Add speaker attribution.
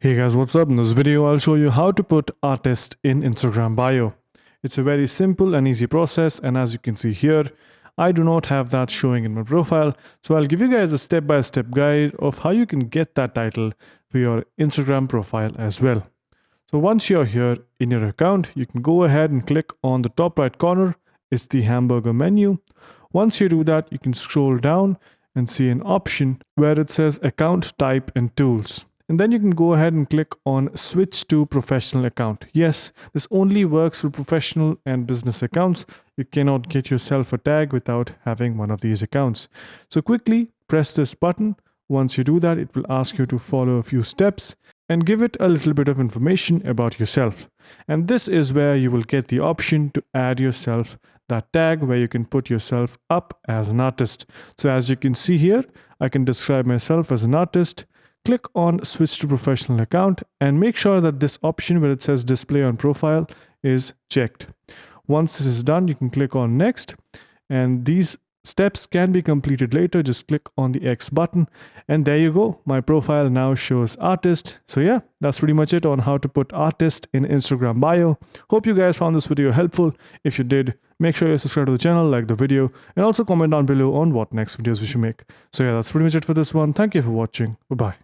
Speaker 1: Hey guys, what's up? In this video, I'll show you how to put artist in Instagram bio. It's a very simple and easy process, and as you can see here, I do not have that showing in my profile. So I'll give you guys a step-by-step guide of how you can get that title for your Instagram profile as well. So once you're here in your account, you can go ahead and click on the top right corner. It's the hamburger menu. Once you do that, you can scroll down and see an option where it says account type and tools. And then you can go ahead and click on switch to professional account. Yes, this only works for professional and business accounts. You cannot get yourself a tag without having one of these accounts. So quickly press this button. Once you do that, it will ask you to follow a few steps and give it a little bit of information about yourself. And this is where you will get the option to add yourself that tag where you can put yourself up as an artist. So as you can see here, I can describe myself as an artist. Click on switch to professional account and make sure that this option where it says display on profile is checked. Once this is done, you can click on next, and these steps can be completed later. Just click on the X button and there you go. My profile now shows artist. So yeah, that's pretty much it on how to put artist in Instagram bio. Hope you guys found this video helpful. If you did, make sure you subscribe to the channel, like the video, and also comment down below on what next videos we should make. So yeah, that's pretty much it for this one. Thank you for watching. Bye-bye.